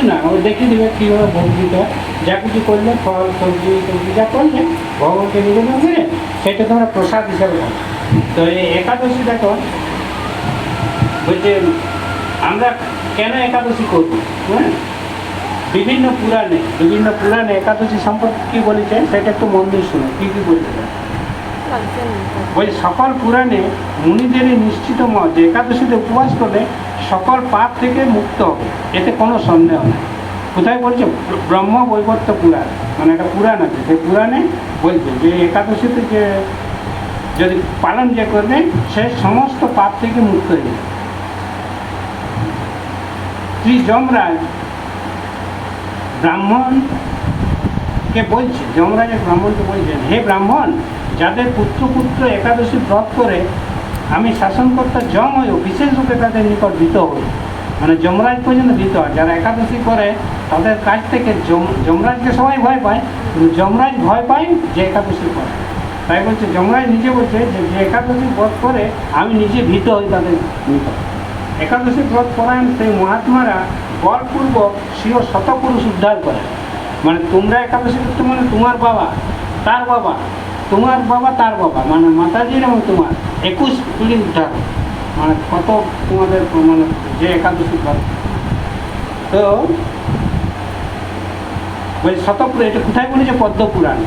না, ও দেখিয়ে দেবে কীভাবে ভোগ দিতে হয়। যা কিছু করলে ফল সবজি টবজি যা করলে ভগবানকে নিবেদন করে সেটা তোমরা প্রসাদ হিসাবে পাবে। তো এই একাদশী দেখো বলছে আমরা কেন একাদশী করবো, হ্যাঁ, বিভিন্ন পুরাণে একাদশী সম্পর্কে কী বলেছে সেটা একটু মন দিয়ে শুনে কী কী বলেছে। ওই সকল পুরাণে মুনিদেরই নিশ্চিত মত যে একাদশীতে উপবাস করলে সকল পাপ থেকে মুক্ত হবে, এতে কোনো সন্দেহ নেই। কোথায় বলছে? ব্রহ্ম বৈবর্ত পুরাণ, মানে একটা পুরাণ আছে, সেই পুরাণে বলছে যে একাদশীতে যে যদি পালন যে করবে সে সমস্ত পাপ থেকে মুক্ত হয়ে যাবে। শ্রী যমরাজ ব্রাহ্মণকে বলছে, যমরাজের ব্রাহ্মণকে বলছেন, হে ব্রাহ্মণ, যাদের পুত্র একাদশী ব্রত করে আমি শাসনকর্তা যম হয়েও বিশেষ রূপে তাদের নিকট ভীত হই। মানে যমরাজ পর্যন্ত ভীত হয়। যারা একাদশী করে তাদের কাছ থেকে যমরাজকে সবাই ভয় পায়, কিন্তু যমরাজ ভয় পায় যে একাদশী করে। তাই বলছে যমরাজ নিজে বলছে যে একাদশী ব্রত করে আমি নিজে ভীত হই তাদের নিকট। একাদশী ব্রত পরায়ণ সেই মহাত্মারা বলপূর্বক স্বীয় শতপুরুষ উদ্ধার করে। মানে তোমরা একাদশী করতে মানে তোমার বাবা তার বাবা, তোমার বাবা তার বাবা, মানে মাতাজির এবং তোমার 21 পিঢ়ি উদ্ধার, মানে কত তোমাদের মানে যে একাদশী ব্রত। তো বলছে শতপুরাণ, এটা কোথায় বলেছে?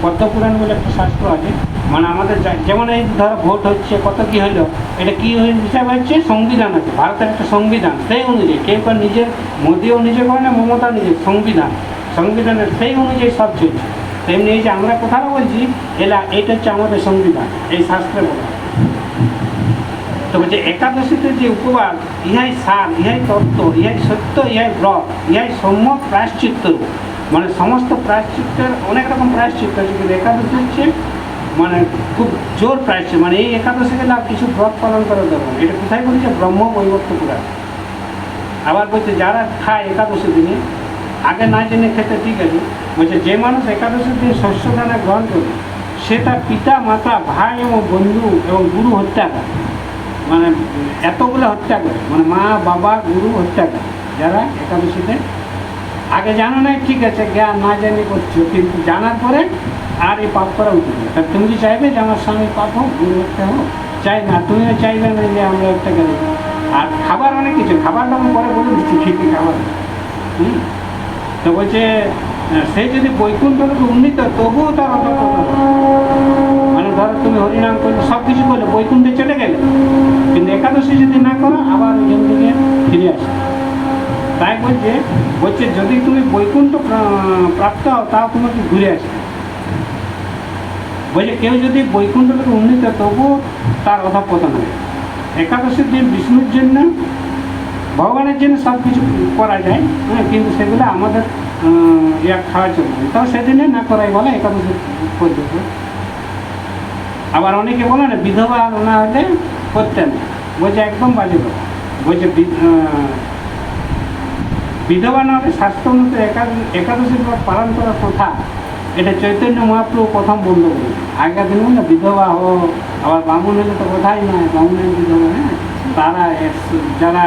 পদ্মপুরাণ বলে একটা শাস্ত্র আছে। মানে আমাদের যেমন এই ধরো ভোট হচ্ছে, কত কী হলো, এটা কী হিসাবে হচ্ছে? সংবিধান আছে, ভারতের একটা সংবিধান, সেই অনুযায়ী কেউ নিজের, মোদিও নিজে করে না, মমতা নিজে, সংবিধানের সেই অনুযায়ী সব চলছে। তেমনি এই যে আমরা কথাটা বলছি এটা হচ্ছে আমাদের সংবিধান, এই শাস্ত্রে বলা। তো বলছে একাদশীতে যে উপবাস, ইহাই সার, ইহাই তত্ত্ব, ইহাই সত্য, ইহাই ব্রত, ইহাই সম্যক প্রায়শ্চিত্ত। মানে সমস্ত প্রায়শ্চিত্তের অনেক রকম প্রায়শ্চিত্ত আছে, কিন্তু একাদশী হচ্ছে মানে খুব জোর প্রায়শ্চিত্ত। মানে এই একাদশী গেলে আর কিছু ব্রত পালন করা দরকার। এটা কোথায় বলছে? ব্রহ্ম বৈবর্ত পুরাণ। আবার বলছে যারা খায় একাদশী দিনে, আগে না জেনে খেতে ঠিক আছে, বলছে যে মানুষ একাদশীর দিন শস্যদানা গ্রহণ করে সে তার পিতা মাতা ভাই এবং বন্ধু এবং গুরু হত্যা করে। মানে এতগুলো হত্যা করে, মানে মা বাবা গুরু হত্যা করে যারা একাদশীতে। আগে জানো না ঠিক আছে, জ্ঞান না জানি করছো, কিন্তু জানার পরে আর এই পাপ করা উচিত না। তুমি কি চাইবে যে আমার স্বামীর পাপ হোক, গুরু হত্যা হোক? চাই না, তুমিও চাইবে না যে আমরা একটা গেলে। আর খাবার অনেক কিছু, খাবারটা আমি পরে বলে দিচ্ছি কী কী খাবার। তো বলছে সে যদি বৈকুণ্ঠকে উন্নীত তবুও তার অন্তর্গত। মানে ধরো তুমি হরিনাম করলে সব কিছু করলে বৈকুণ্ঠে চলে গেলে, কিন্তু একাদশী যদি না করো আবার ওইখান থেকে ফিরে আসে। তাই বলছে যদি তুমি বৈকুণ্ঠ প্রাপ্ত হও তাও তোমাকে ঘুরে আসে। বলছে কেউ যদি বৈকুণ্ঠকে উন্নীত তবুও তার অধঃপতন হয়। একাদশীর দিন বিষ্ণুর জন্য, ভগবানের জন্য সব কিছু করা যায়, হ্যাঁ, কিন্তু সেগুলো আমাদের খাওয়া চলবে, তাও সেদিনে না করাই বলে একাদশী পর্যন্ত। আবার অনেকে বলে না বিধবা না হলে করতে না, বলছে একদম বাজে কথা। বলছে বিধবা না হলে শাস্ত্র মতো একাদশী পালন করার কথা, এটা চৈতন্য মহাপ্রভু প্রথম বন্ধ করেছে। আগের দিন না বিধবা হো, আবার ব্রাহ্মণ হলে তো কথাই নয়, ব্রাহ্মণের বিধবা, হ্যাঁ, তারা যারা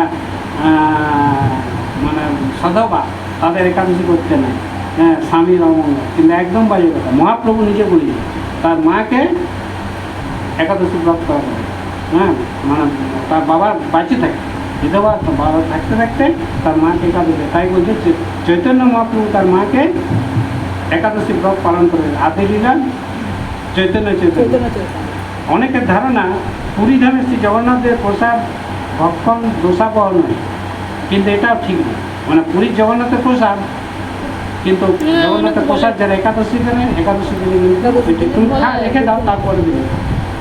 মানে সধবা তাদের একাদশী করতে নাই, হ্যাঁ, স্বামীর অমঙ্গল, কিন্তু একদম বাজে কথা। মহাপ্রভু নিজে বলি তার মাকে একাদশী ব্রত করা হবে, হ্যাঁ, মানে তার বাবা বাঁচে থাকে, বিধবা বাবা থাকতে থাকতে তার মাকে একাদশী। তাই বলছে চৈতন্য মহাপ্রভু তার মাকে একাদশী ব্রত পালন করে। আদি লীলা চৈতন্য। অনেকের ধারণা পুরী ধামে শ্রী জগন্নাথের প্রসাদ ভক্ষণ দোষাবহ নয়, কিন্তু এটাও ঠিক না। মানে পুরীর জগন্নাথের প্রসাদ, কিন্তু জগন্নাথের প্রসাদ যারা একাদশী দিনে তুমি রেখে দাও, তারপরে দিবে।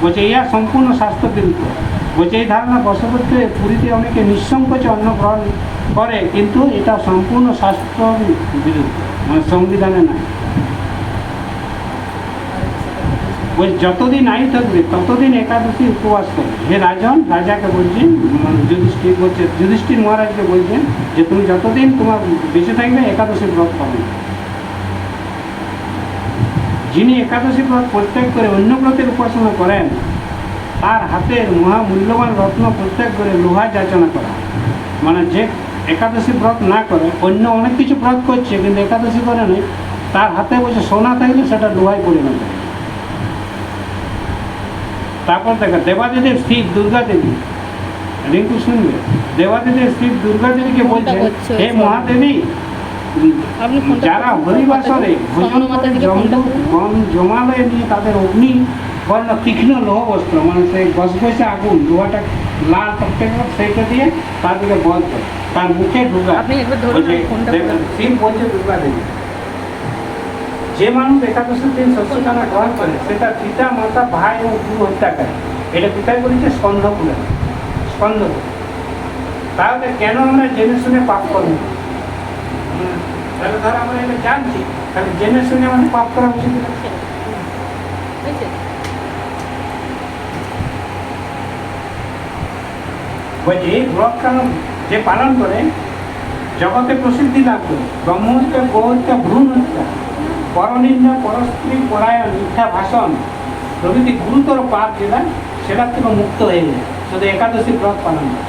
বলছে ইহা সম্পূর্ণ স্বাস্থ্য বিরুদ্ধ। বলছে এই ধারণা বশবর্তী পুরীতে অনেকে নিঃসংকোচে অন্ন গ্রহণ করে, কিন্তু এটা সম্পূর্ণ স্বাস্থ্য বিরুদ্ধ, মানে সংবিধানে নাই। ওই যতদিন আয়ু থাকবে ততদিন একাদশী উপবাস করে। হে রাজন, রাজাকে বলছেন, যুধিষ্ঠির বলছে, যুধিষ্ঠির মহারাজকে বলছেন যে তুমি যতদিন তোমার বেঁচে থাকবে একাদশী ব্রত পালন। যিনি একাদশী ব্রত পরিত্যাগ করে অন্য ব্রতের উপাসনা করেন তার হাতের মহামূল্যবান রত্ন পরিত্যাগ করে লোহা যাচনা করা। মানে যে একাদশী ব্রত না করে অন্য অনেক কিছু ব্রত করছে কিন্তু একাদশী করে নেই, তার হাতে বসে সোনা থাকলে সেটা লোহায় পরিণত হয়। তারপর দেখা দেবাদিদেব শিব দুর্গা দেবী, রিঙ্কু শুনবে, দেবাদিদেব শিব দুর্গা দেবীকে বলছে হে মহাদেবী, যারা হরিবাসরে ভোজন করে জমালয়ে নিয়ে তাদের অগ্নি বর্ণ তীক্ষ্ণ লোহ বস্ত্র, মানে সেই গসগসে আগুন লোহাটা লাল টকটকে সেইটা দিয়ে তাদেরকে বধ করে তার মুখে ঢুকা। শিব বলছে দুর্গা দেবী, যে মানুষ একাদশের দিন শস্যদানা গ্রহণ করে সেটা পিতা মাতা ভাই ও গুরু হত্যা করে। এটা পিতাই বলেছে স্কন্ধ পুরাণ, স্কন্ধ। তাহলে কেন আমরা জেনে শুনে পাপ করবো? তাহলে ধর আমরা এটা জানছি, তাহলে জেনে শুনে আমাদের পাপ করা উচিত না। বলছি এই ব্রত কারণ যে পালন করে জগতে প্রসিদ্ধি লাভ করে, ব্রহ্মহত্যা, গোহত্যা, ভ্রূণ হত্যা, পরনিন্দা, পরস্ত্রী পরায়ণ, মিথ্যা ভাষণ প্রভৃতি গুরুতর পাপ যেটা সেটার থেকে মুক্ত হয়ে যায় শুধু একাদশী ব্রত পালন করে।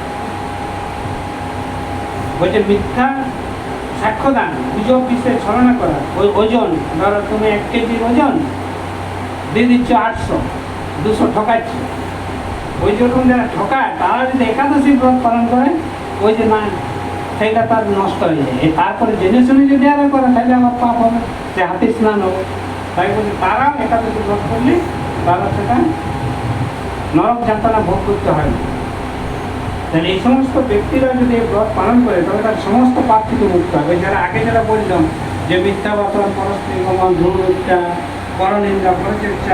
বলছে মিথ্যা সাক্ষ্যদান, গুজব বিষয়ে ছলনা করা, ওই ওজন ধরো তুমি 1 কেজির ওজন দিয়ে দিচ্ছ 800, 200 ঠকাচ্ছ, ওই যেরকম যারা ঠকায় তারা যদি একাদশী ব্রত পালন করে ওই যে না সেইটা তার নষ্ট হয়ে যায়। তারপরে জেনে শুনে যদি আরো করে তাহলে আমার পাপ হবে, যে হাতে স্নান হবে। তাই বলছে তারা একাদশী ব্রত করলে তারা সেটা নরক যাতনা ভোগ করতে হয় না। তাহলে এই সমস্ত ব্যক্তিরা যদি এই ব্রত পালন করে তাহলে তার সমস্ত পাপ থেকে মুক্ত হবে। যারা আগে যারা বললাম যে মিথ্যা বাসন, পরস্ত্রী গমন, ভ্রূণ হত্যা, পরনিন্দা, পরচর্চা,